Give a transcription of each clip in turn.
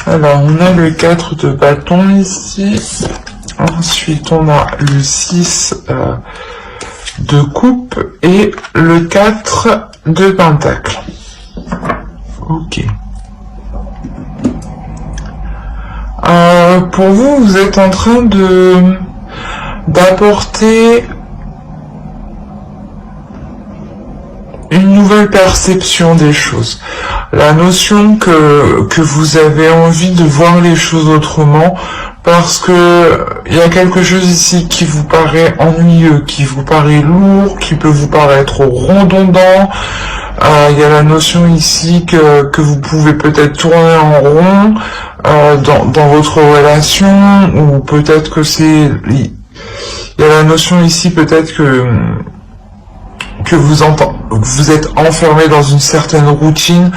Alors, on a le 4 de bâton ici. Ensuite, on a le 6 de coupe et le 4 de pentacle. Ok. Pour vous, vous êtes en train d'apporter une nouvelle perception des choses. La notion que vous avez envie de voir les choses autrement, parce que il y a quelque chose ici qui vous paraît ennuyeux, qui vous paraît lourd, qui peut vous paraître redondant. Il y a la notion ici que vous pouvez peut-être tourner en rond dans votre relation, ou peut-être que c'est... Il y a la notion ici peut-être que vous êtes enfermé dans une certaine routine,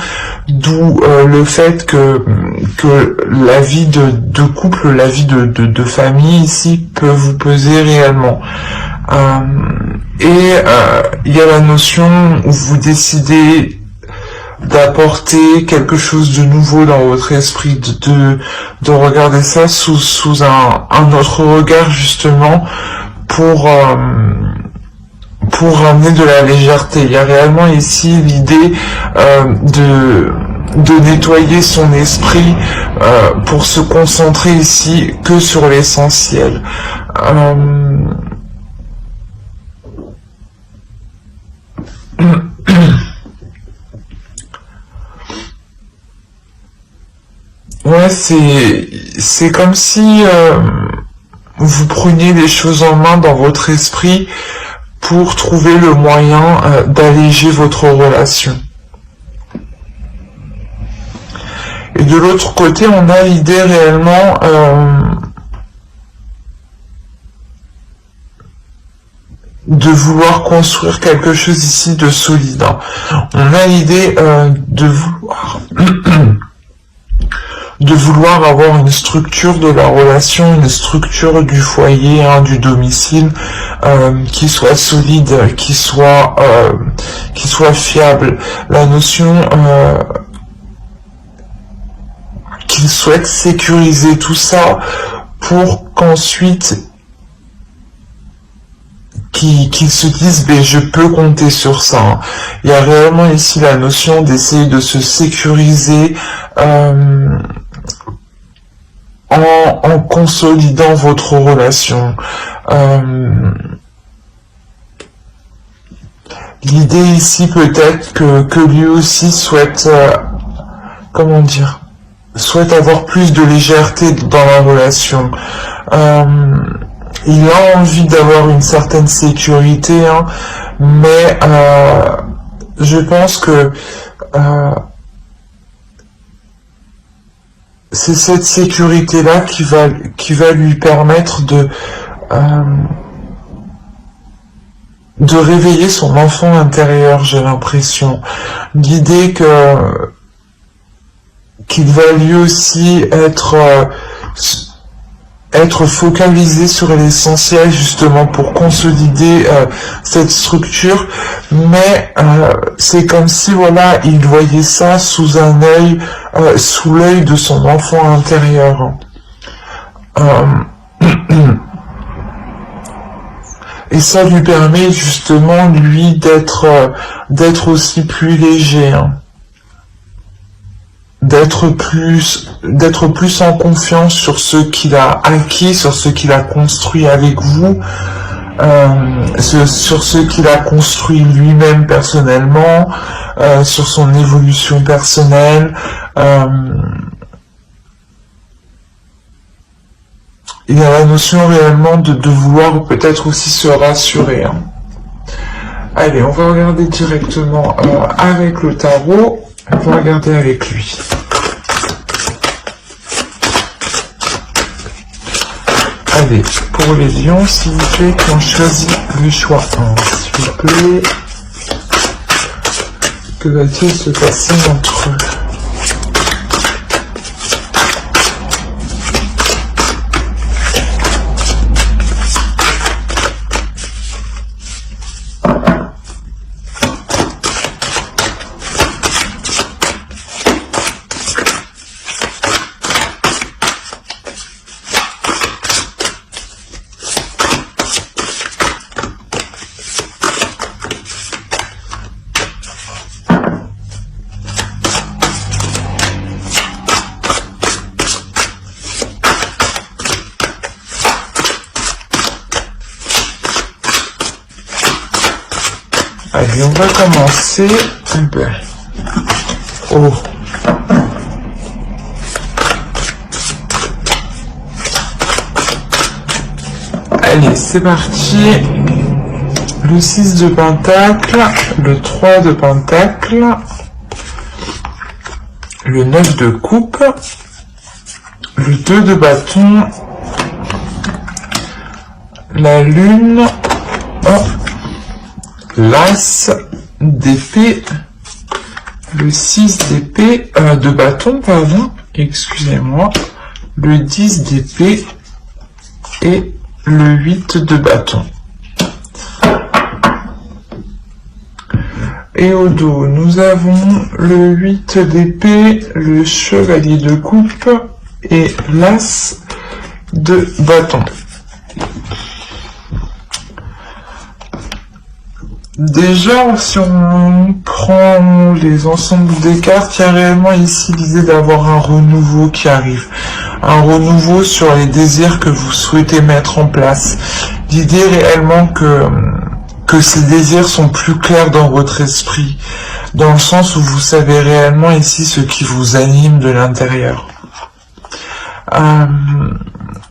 d'où le fait que la vie de couple, la vie de famille ici peut vous peser réellement. Il y a la notion où vous décidez d'apporter quelque chose de nouveau dans votre esprit, de regarder ça sous un autre regard, justement, pour ramener de la légèreté. Il y a réellement ici l'idée de nettoyer son esprit pour se concentrer ici que sur l'essentiel. Ouais, c'est comme si vous preniez les choses en main dans votre esprit pour trouver le moyen d'alléger votre relation. Et de l'autre côté, on a l'idée réellement de vouloir construire quelque chose ici de solide. On a l'idée de vouloir avoir une structure de la relation, une structure du foyer, du domicile, qui soit solide, qui soit fiable. La notion qu'il souhaite sécuriser tout ça pour qu'ensuite qu'ils se disent je peux compter sur ça. Il y a réellement ici la notion d'essayer de se sécuriser en consolidant votre relation. L'idée ici peut-être que lui aussi souhaite souhaite avoir plus de légèreté dans la relation. Il a envie d'avoir une certaine sécurité, mais je pense que c'est cette sécurité-là qui va lui permettre de réveiller son enfant intérieur, j'ai l'impression. L'idée qu'il va lui aussi être focalisé sur l'essentiel, justement pour consolider cette structure, mais c'est comme si il voyait ça sous un œil, sous l'œil de son enfant intérieur. Et ça lui permet justement lui d'être aussi plus léger. D'être plus en confiance sur ce qu'il a acquis, sur ce qu'il a construit avec vous, sur ce qu'il a construit lui-même personnellement, sur son évolution personnelle. Il y a la notion réellement de vouloir peut-être aussi se rassurer. Allez, on va regarder directement avec le tarot. On va regarder avec lui. Allez, pour les lions, s'il vous plaît, qu'on choisit le choix 1, s'il vous plaît. Que va-t-il se passer entre eux? Allez, on va commencer. Oh. Allez, c'est parti. Le 6 de pentacle, le 3 de pentacle, le 9 de coupe, le 2 de bâton, la lune, l'as d'épée, le 6 d'épée, de bâton, pardon, excusez-moi, le 10 d'épée et le 8 de bâton. Et au dos, nous avons le 8 d'épée, le chevalier de coupe et l'as de bâton. Déjà, si on prend les ensembles des cartes, il y a réellement ici l'idée d'avoir un renouveau qui arrive. Un renouveau sur les désirs que vous souhaitez mettre en place. L'idée réellement que ces désirs sont plus clairs dans votre esprit, dans le sens où vous savez réellement ici ce qui vous anime de l'intérieur.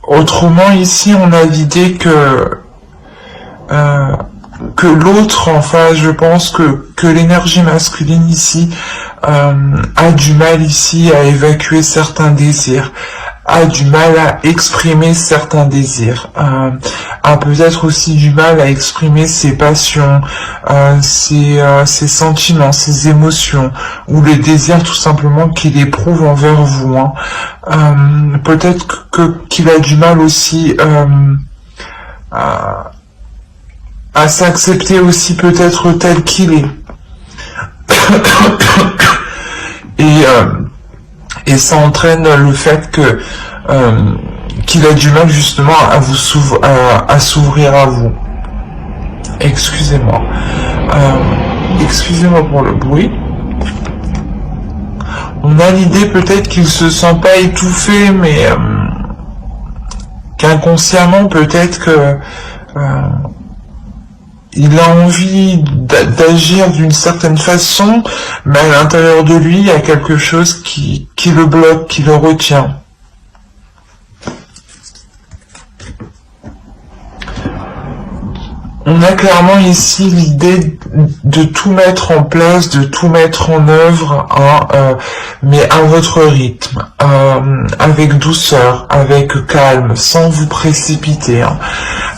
Autrement, ici, on a l'idée que l'autre, enfin, je pense que l'énergie masculine ici a du mal ici à évacuer certains désirs, a du mal à exprimer certains désirs, a peut-être aussi du mal à exprimer ses passions, ses sentiments, ses émotions, ou les désirs tout simplement qu'il éprouve envers vous. Peut-être qu'il a du mal aussi à s'accepter aussi peut-être tel qu'il est. Et ça entraîne le fait que qu'il a du mal justement à s'ouvrir à vous. Excusez-moi. Excusez-moi pour le bruit. On a l'idée peut-être qu'il se sent pas étouffé, mais qu'inconsciemment peut-être que il a envie d'agir d'une certaine façon, mais à l'intérieur de lui, il y a quelque chose qui le bloque, qui le retient. On a clairement ici l'idée de tout mettre en place, de tout mettre en œuvre, mais à votre rythme, avec douceur, avec calme, sans vous précipiter.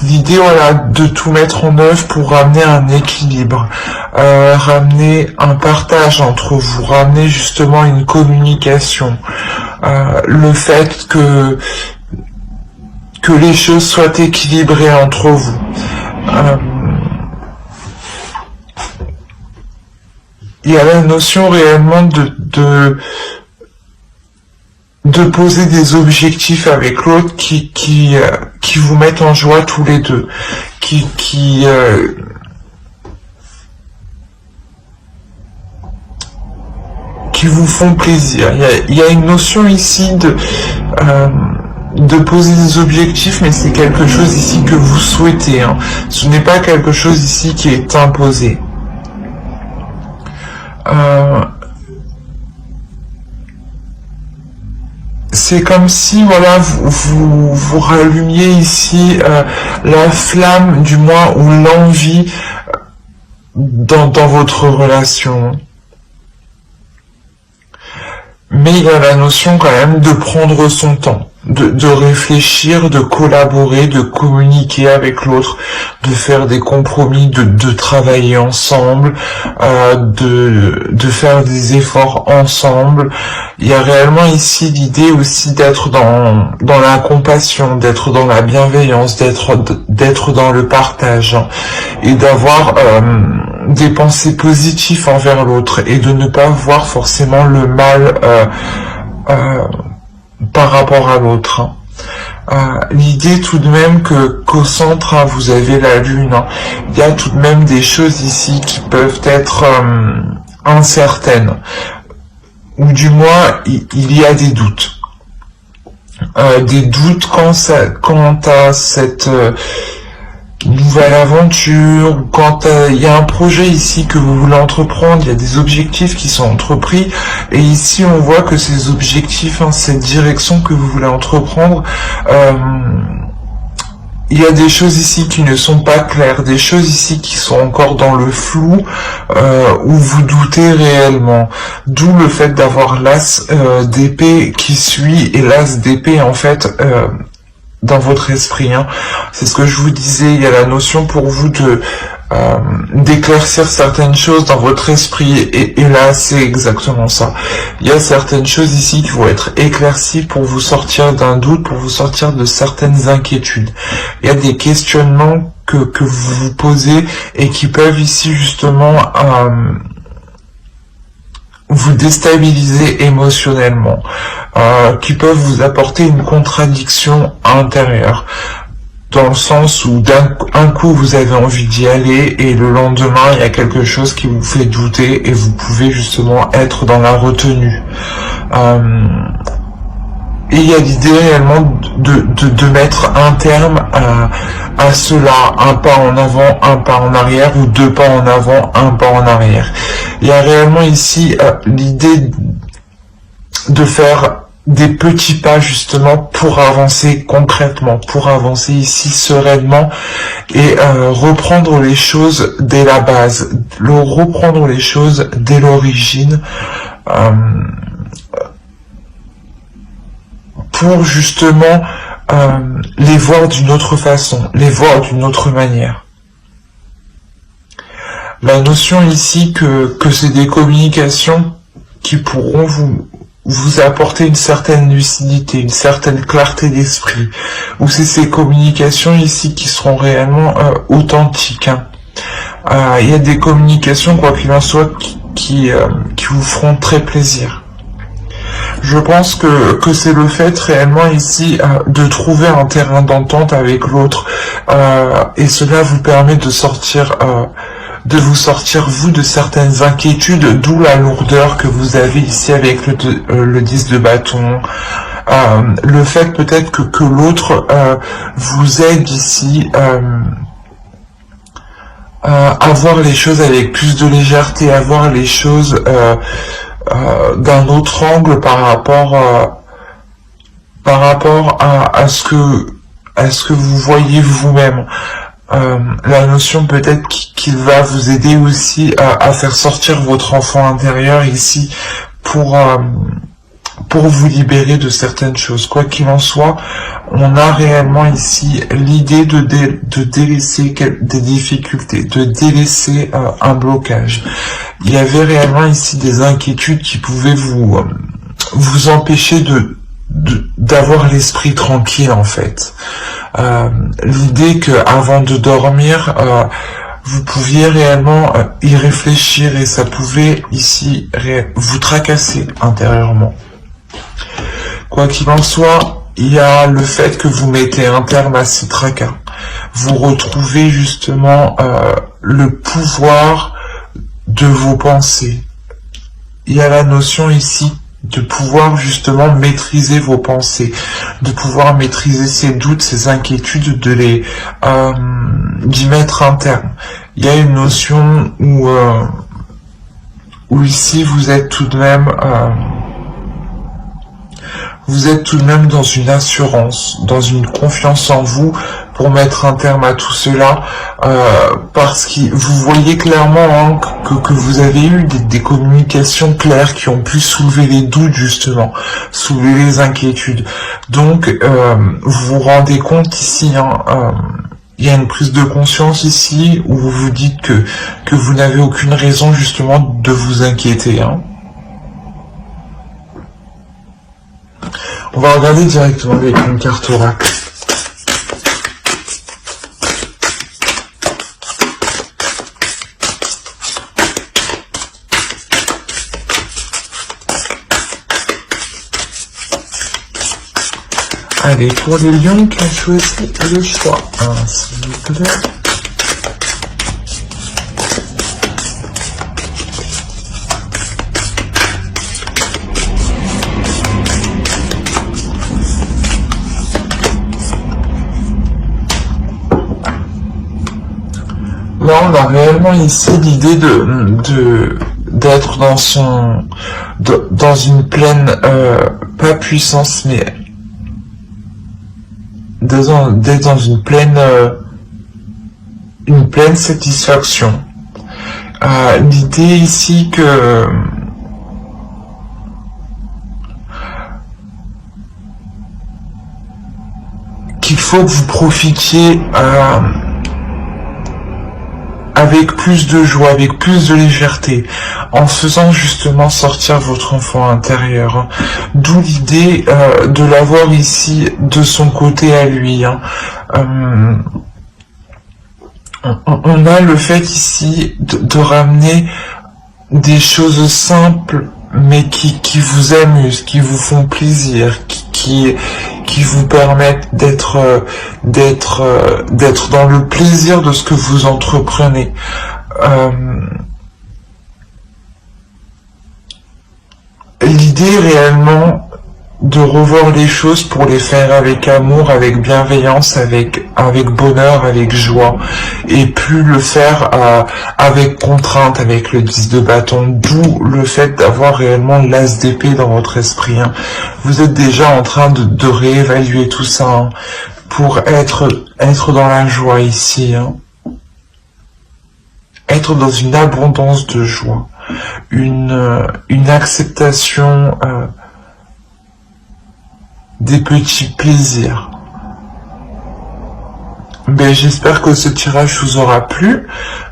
L'idée, voilà, de tout mettre en œuvre pour ramener un équilibre, ramener un partage entre vous, ramener justement une communication, le fait que les choses soient équilibrées entre vous. Il y a la notion réellement de poser des objectifs avec l'autre qui vous mettent en joie tous les deux, qui vous font plaisir. Il y a une notion ici de poser des objectifs, mais c'est quelque chose ici que vous souhaitez. Ce n'est pas quelque chose ici qui est imposé. C'est comme si, voilà, vous rallumiez ici la flamme, du moins, ou l'envie dans votre relation. Mais il y a la notion quand même de prendre son temps, de réfléchir, de collaborer, de communiquer avec l'autre, de faire des compromis, de travailler ensemble, de faire des efforts ensemble. Il y a réellement ici l'idée aussi d'être dans la compassion, d'être dans la bienveillance, d'être dans le partage, et d'avoir des pensées positives envers l'autre, et de ne pas voir forcément le mal par rapport à l'autre. L'idée tout de même qu'au centre, vous avez la lune. Il y a tout de même des choses ici qui peuvent être incertaines, ou du moins il y a des doutes. Des doutes quant à cette nouvelle aventure, ou quand il y a un projet ici que vous voulez entreprendre, il y a des objectifs qui sont entrepris, et ici on voit que ces objectifs, cette direction que vous voulez entreprendre, il y a des choses ici qui ne sont pas claires, des choses ici qui sont encore dans le flou, où vous doutez réellement. D'où le fait d'avoir l'as d'épée qui suit, et l'as d'épée en fait dans votre esprit. C'est ce que je vous disais, il y a la notion pour vous de d'éclaircir certaines choses dans votre esprit, et là c'est exactement ça. Il y a certaines choses ici qui vont être éclaircies pour vous sortir d'un doute, pour vous sortir de certaines inquiétudes. Il y a des questionnements que vous vous posez et qui peuvent ici justement vous déstabiliser émotionnellement, qui peuvent vous apporter une contradiction intérieure, dans le sens où d'un coup vous avez envie d'y aller et le lendemain il y a quelque chose qui vous fait douter et vous pouvez justement être dans la retenue. Et il y a l'idée réellement de mettre un terme à cela, un pas en avant, un pas en arrière, ou deux pas en avant, un pas en arrière. Il y a réellement ici l'idée de faire des petits pas justement pour avancer concrètement, pour avancer ici sereinement et reprendre les choses dès la base, reprendre les choses dès l'origine, pour justement les voir d'une autre façon, les voir d'une autre manière. La notion ici que c'est des communications qui pourront vous apporter une certaine lucidité, une certaine clarté d'esprit, ou c'est ces communications ici qui seront réellement authentiques. Il y a des communications, quoi qu'il en soit, qui vous feront très plaisir. Je pense que c'est le fait réellement ici de trouver un terrain d'entente avec l'autre, et cela vous permet de sortir vous sortir vous de certaines inquiétudes, d'où la lourdeur que vous avez ici avec le 10 de bâton, le fait peut-être que l'autre vous aide ici à voir les choses avec plus de légèreté, à voir les choses d'un autre angle par rapport à ce que vous voyez vous-même. La notion peut-être qu'il va vous aider aussi à faire sortir votre enfant intérieur ici pour vous libérer de certaines choses. Quoi qu'il en soit, on a réellement ici l'idée de délaisser des difficultés, de délaisser un blocage. Il y avait réellement ici des inquiétudes qui pouvaient vous empêcher d'avoir l'esprit tranquille en fait. L'idée que avant de dormir, vous pouviez réellement y réfléchir et ça pouvait ici vous tracasser intérieurement. Quoi qu'il en soit, il y a le fait que vous mettez un terme à ces tracas. Vous retrouvez justement le pouvoir de vos pensées. Il y a la notion ici de pouvoir justement maîtriser vos pensées, de pouvoir maîtriser ces doutes, ces inquiétudes, d'y mettre un terme. Il y a une notion où ici vous êtes tout de même dans une assurance, dans une confiance en vous pour mettre un terme à tout cela, parce que vous voyez clairement que vous avez eu des communications claires qui ont pu soulever les doutes justement, soulever les inquiétudes. Donc vous vous rendez compte ici, il y a une prise de conscience ici où vous vous dites que vous n'avez aucune raison justement de vous inquiéter. On va regarder directement avec une carte oracle. Allez, pour les lions qui ont choisi le choix, s'il vous plaît. on a réellement ici l'idée d'être dans une pleine, pas puissance, mais d'être dans une pleine satisfaction. L'idée ici qu'il faut que vous profitiez avec plus de joie, avec plus de légèreté, en faisant justement sortir votre enfant intérieur. Hein. D'où l'idée de l'avoir ici de son côté à lui. Hein. On a le fait ici de ramener des choses simples, mais qui vous amusent, qui vous font plaisir, qui vous permettent d'être dans le plaisir de ce que vous entreprenez. L'idée réellement de revoir les choses pour les faire avec amour, avec bienveillance, avec bonheur, avec joie, et plus le faire avec contrainte, avec le 10 de bâton, d'où le fait d'avoir réellement l'as d'épée dans votre esprit. Hein. Vous êtes déjà en train de réévaluer tout ça, hein, pour être dans la joie ici, hein. Être dans une abondance de joie, une acceptation des petits plaisirs. Ben, j'espère que ce tirage vous aura plu.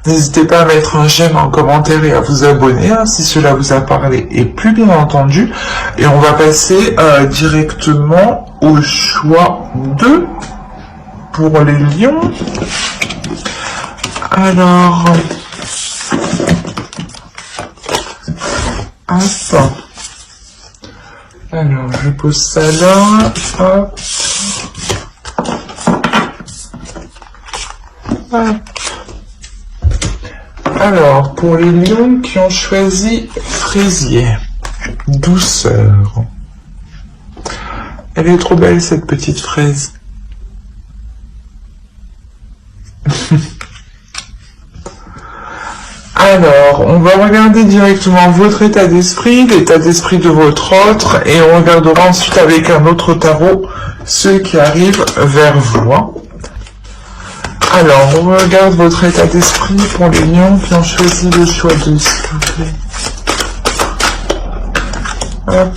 N'hésitez pas à mettre un j'aime en commentaire et à vous abonner, hein, si cela vous a parlé et plus bien entendu. Et on va passer directement au choix 2 pour les lions. Alors, hop. Alors, je pose ça là, hop. Hop. Alors, pour les lions qui ont choisi fraisier, douceur. Elle est trop belle, cette petite fraise. Alors, on va regarder directement votre état d'esprit, l'état d'esprit de votre autre, et on regardera ensuite avec un autre tarot ceux qui arrivent vers vous. Hein. Alors, on regarde votre état d'esprit pour les lions qui ont choisi le choix 2, s'il vous plaît. Hop.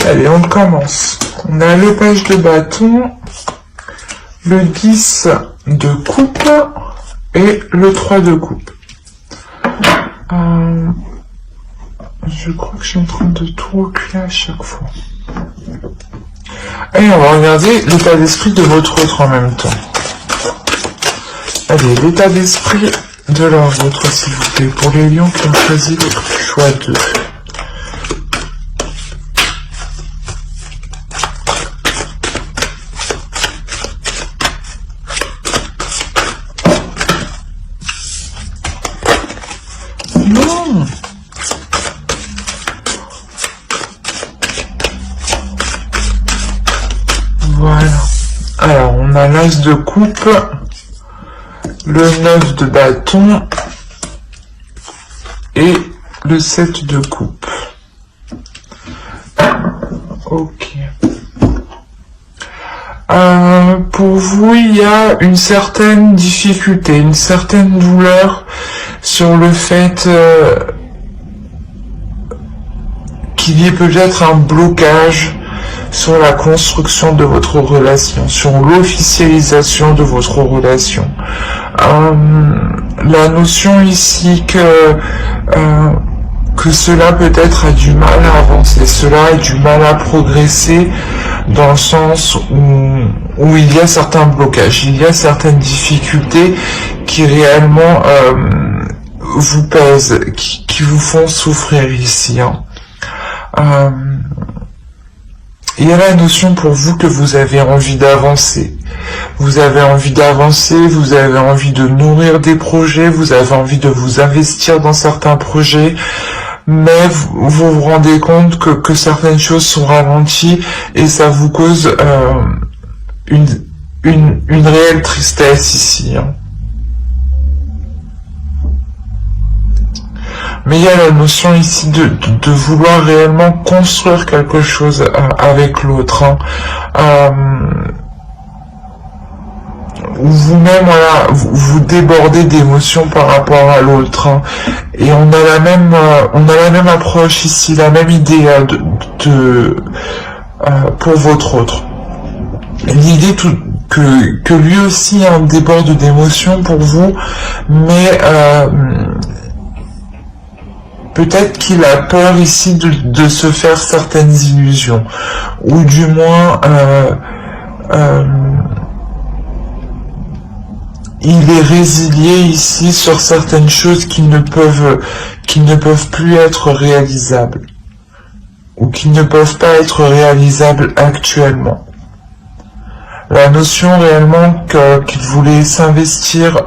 Allez, on commence. On a le page de bâton, le 10 de coupe et le 3 de coupe. Je crois que je suis en train de tout reculer à chaque fois. Et on va regarder l'état d'esprit de votre autre en même temps. Allez, l'état d'esprit de leur vôtre, s'il vous plaît, pour les lions qui ont choisi le choix 2. Voilà. Alors, on a l'as de coupe, le 9 de bâton et le 7 de coupe. Ok. Pour vous, il y a une certaine difficulté, une certaine douleur sur le fait qu'il y ait peut-être un blocage sur la construction de votre relation, sur l'officialisation de votre relation. La notion ici que cela peut-être a du mal à avancer, cela a du mal à progresser dans le sens où il y a certains blocages, il y a certaines difficultés qui réellement vous pèsent, qui vous font souffrir ici. Hein. il y a la notion pour vous que vous avez envie d'avancer. Vous avez envie d'avancer, vous avez envie de nourrir des projets, vous avez envie de vous investir dans certains projets, mais vous vous rendez compte que certaines choses sont ralenties et ça vous cause une réelle tristesse ici. Hein. Mais il y a la notion ici de vouloir réellement construire quelque chose avec l'autre. Hein. Vous-même, voilà, vous débordez d'émotions par rapport à l'autre. Hein. Et on a la même approche ici, la même idée pour votre autre. L'idée que lui aussi déborde d'émotions pour vous, mais peut-être qu'il a peur ici de se faire certaines illusions, ou du moins il est résilié ici sur certaines choses qui ne peuvent plus être réalisables, ou qui ne peuvent pas être réalisables actuellement. La notion réellement qu'il voulait s'investir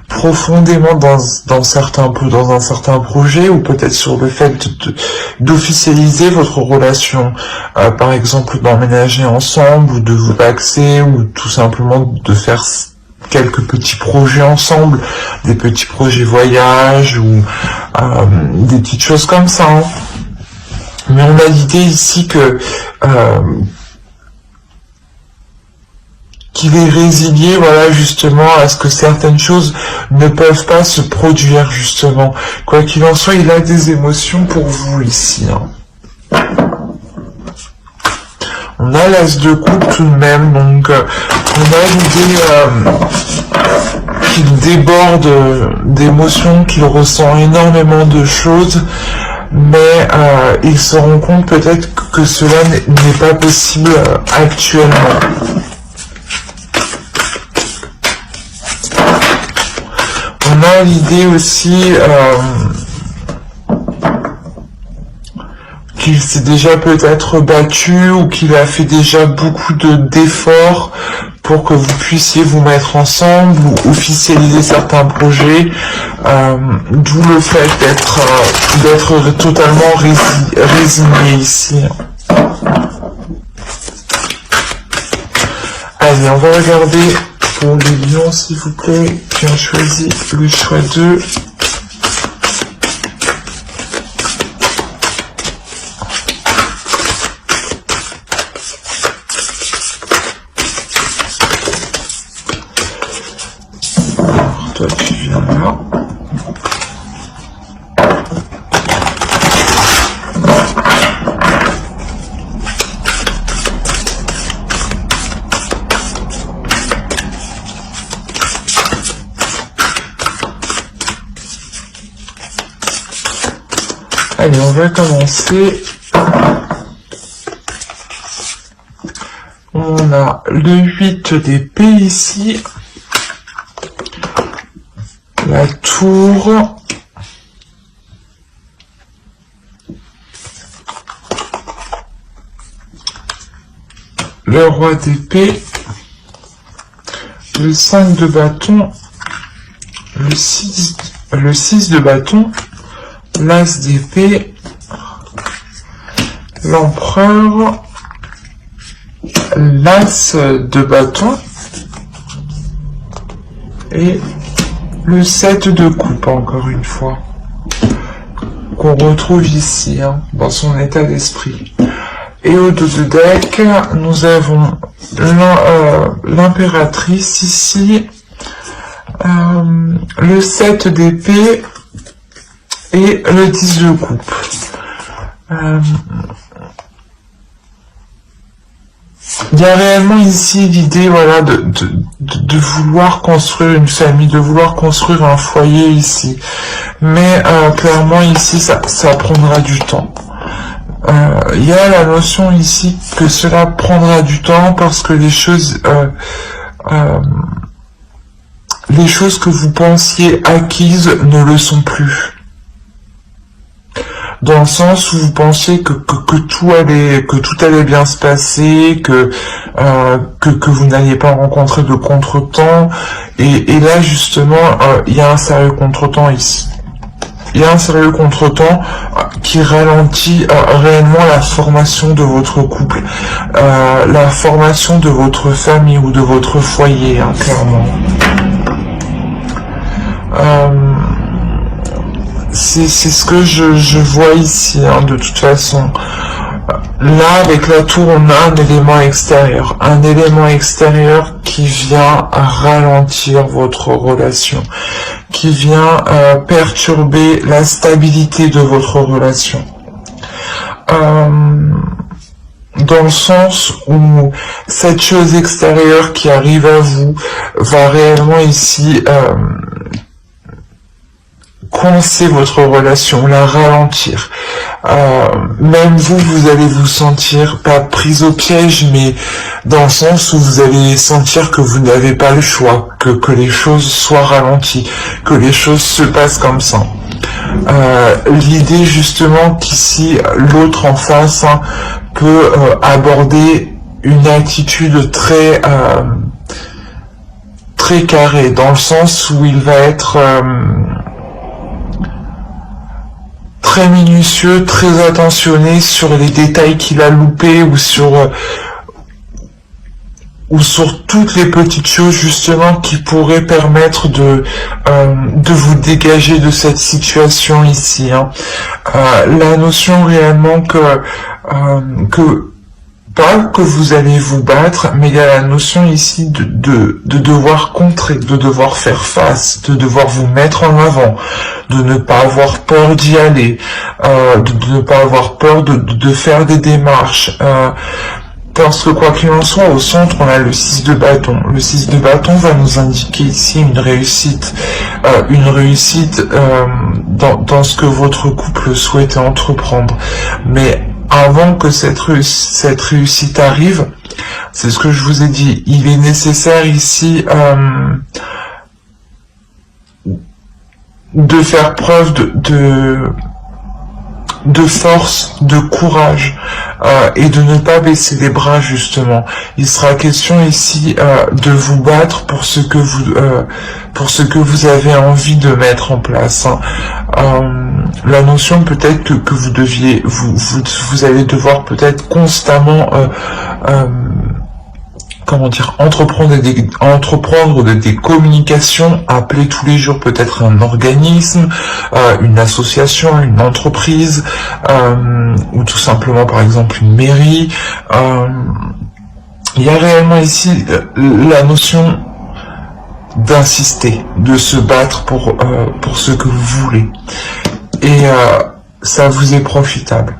profondément dans un certain projet, ou peut-être sur le fait d'officialiser votre relation, par exemple d'emménager ensemble, ou de vous paxer, ou tout simplement de faire quelques petits projets ensemble, des petits projets voyage, ou des petites choses comme ça. Hein. Mais on a l'idée ici que qu'il est résilié, voilà, justement, à ce que certaines choses ne peuvent pas se produire, justement. Quoi qu'il en soit, il a des émotions pour vous, ici. Hein. On a l'as de coupe tout de même, donc on a l'idée qu'il déborde d'émotions, qu'il ressent énormément de choses, mais il se rend compte peut-être que cela n'est pas possible actuellement. On a l'idée aussi qu'il s'est déjà peut-être battu, ou qu'il a fait déjà beaucoup d'efforts pour que vous puissiez vous mettre ensemble ou officialiser certains projets, d'où le fait d'être totalement résigné ici. Allez, on va regarder pour les lions, s'il vous plaît, qui ont choisi le choix 2. Alors, toi, tu viens là. Allez, on va commencer. On a le 8 d'épée ici. La tour. Le roi d'épée. Le 5 de bâton. Le 6 de bâton. L'as d'épée, l'empereur, l'as de bâton et le 7 de coupe, encore une fois, qu'on retrouve ici, dans son état d'esprit. Et au dos de deck, nous avons l'impératrice ici, le 7 d'épée, et le 10 de coupe. Il y a réellement ici l'idée, voilà, de vouloir construire une famille, de vouloir construire un foyer ici. Mais clairement ici, ça prendra du temps. Il y a la notion ici que cela prendra du temps parce que les choses que vous pensiez acquises ne le sont plus. dans le sens où vous pensiez que tout allait bien se passer, que vous n'alliez pas rencontrer de contretemps, et là justement il y a un sérieux contretemps ici. Il y a un sérieux contretemps qui ralentit réellement la formation de votre couple, la formation de votre famille ou de votre foyer, hein, clairement. C'est ce que je vois ici, hein, de toute façon. Là, avec la tour, on a un élément extérieur qui vient ralentir votre relation, qui vient perturber la stabilité de votre relation. Dans le sens où cette chose extérieure qui arrive à vous va réellement ici coincer votre relation, la ralentir. Même vous allez vous sentir pas prise au piège, mais dans le sens où vous allez sentir que vous n'avez pas le choix, que les choses soient ralenties, que les choses se passent comme ça. L'idée justement qu'ici l'autre en face, hein, peut aborder une attitude très carrée, dans le sens où il va être très minutieux, très attentionné sur les détails qu'il a loupés ou sur toutes les petites choses justement qui pourraient permettre de vous dégager de cette situation ici, hein. La notion réellement que pas que vous allez vous battre, mais il y a la notion ici de devoir contrer, de devoir faire face, de devoir vous mettre en avant, de ne pas avoir peur d'y aller, de ne pas avoir peur de faire des démarches, parce que quoi qu'il en soit, au centre, on a le 6 de bâton. Le 6 de bâton va nous indiquer ici une réussite dans ce que votre couple souhaite entreprendre. Mais avant que cette réussite arrive, c'est ce que je vous ai dit, il est nécessaire ici de faire preuve de force, de courage, et de ne pas baisser les bras justement. Il sera question ici de vous battre pour ce que vous avez envie de mettre en place, hein. La notion peut-être que vous allez devoir peut-être constamment entreprendre des communications, appeler tous les jours peut-être un organisme, une association, une entreprise, ou tout simplement par exemple une mairie. Il y a réellement ici la notion d'insister, de se battre pour ce que vous voulez. Et ça vous est profitable.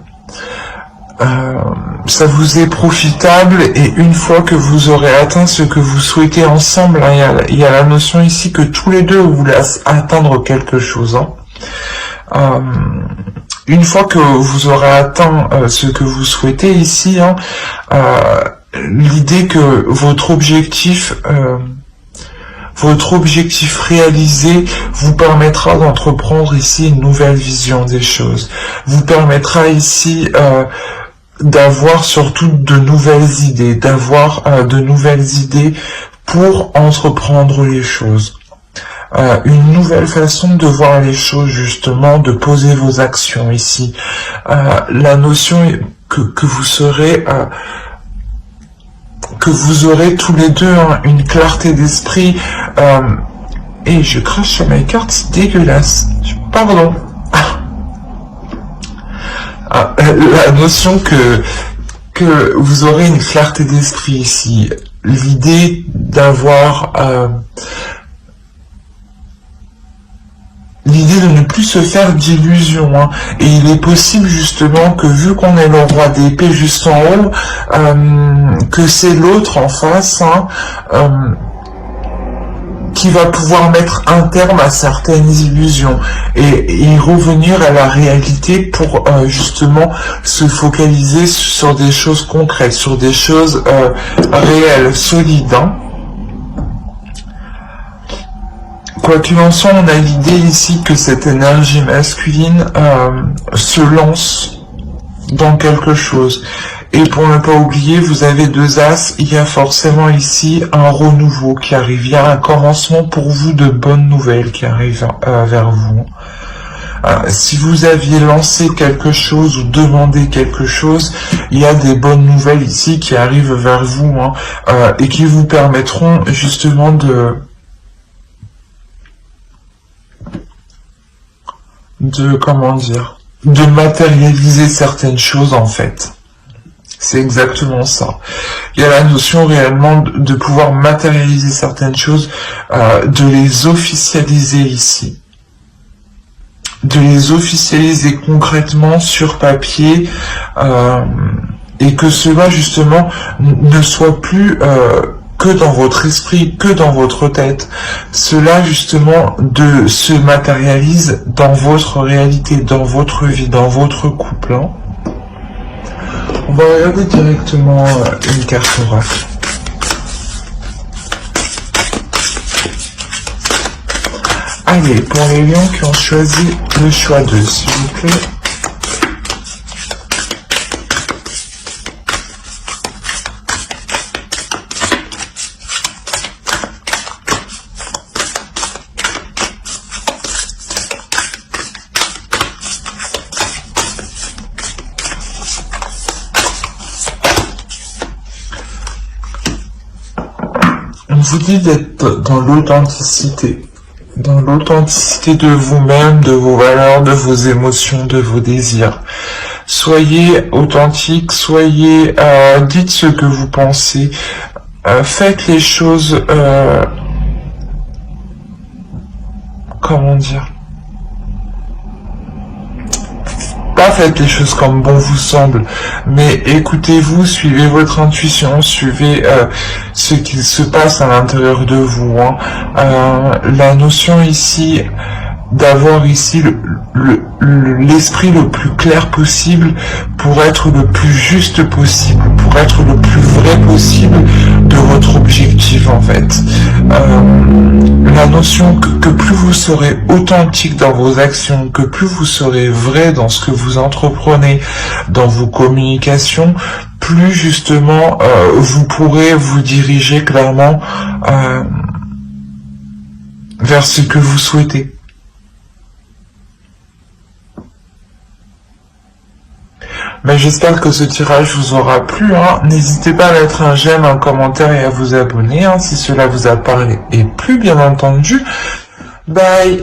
Ça vous est profitable, et une fois que vous aurez atteint ce que vous souhaitez ensemble, hein, il y a la notion ici que tous les deux vous voulez atteindre quelque chose, hein. Une fois que vous aurez atteint ce que vous souhaitez ici, hein, l'idée que votre objectif réalisé vous permettra d'entreprendre ici une nouvelle vision des choses, vous permettra ici d'avoir surtout de nouvelles idées, pour entreprendre les choses. Une nouvelle façon de voir les choses justement, de poser vos actions ici. La notion que vous aurez tous les deux, hein, une clarté d'esprit. Et je crache sur mes cartes, c'est dégueulasse. Pardon. La notion que vous aurez une clarté d'esprit ici. L'idée d'avoir l'idée de ne plus se faire d'illusions, hein. Et il est possible justement que, vu qu'on est le roi d'épée juste en haut, que c'est l'autre en face, hein, qui va pouvoir mettre un terme à certaines illusions et revenir à la réalité pour justement se focaliser sur des choses concrètes, sur des choses réelles, solides, hein. Quoi qu'il en soit, on a l'idée ici que cette énergie masculine se lance dans quelque chose. Et pour ne pas oublier, vous avez 2 as, il y a forcément ici un renouveau qui arrive. Il y a un commencement pour vous de bonnes nouvelles qui arrivent vers vous. Si vous aviez lancé quelque chose ou demandé quelque chose, il y a des bonnes nouvelles ici qui arrivent vers vous et qui vous permettront justement de comment dire, de matérialiser certaines choses en fait. C'est exactement ça. Il y a la notion réellement de pouvoir matérialiser certaines choses, de les officialiser ici. De les officialiser concrètement sur papier, et que cela justement ne soit plus que dans votre esprit, que dans votre tête. Cela justement se matérialise dans votre réalité, dans votre vie, dans votre couple. On va regarder directement une carte oracle. Allez, pour les lions qui ont choisi le choix 2, s'il vous plaît. On vous dit d'être dans l'authenticité. Dans l'authenticité de vous-même, de vos valeurs, de vos émotions, de vos désirs. Soyez authentique, soyez, dites ce que vous pensez, faites les choses, comment dire, pas faites les choses comme bon vous semble, mais écoutez-vous, suivez votre intuition, suivez ce qu'il se passe à l'intérieur de vous. La notion ici d'avoir ici l'esprit le plus clair possible pour être le plus juste possible, pour être le plus vrai possible de votre objectif en fait. La notion que plus vous serez authentique dans vos actions, que plus vous serez vrai dans ce que vous entreprenez, dans vos communications, plus justement vous pourrez vous diriger clairement vers ce que vous souhaitez. Mais j'espère que ce tirage vous aura plu. N'hésitez pas à mettre un j'aime, un commentaire et à vous abonner si cela vous a parlé et plu, bien entendu. Bye.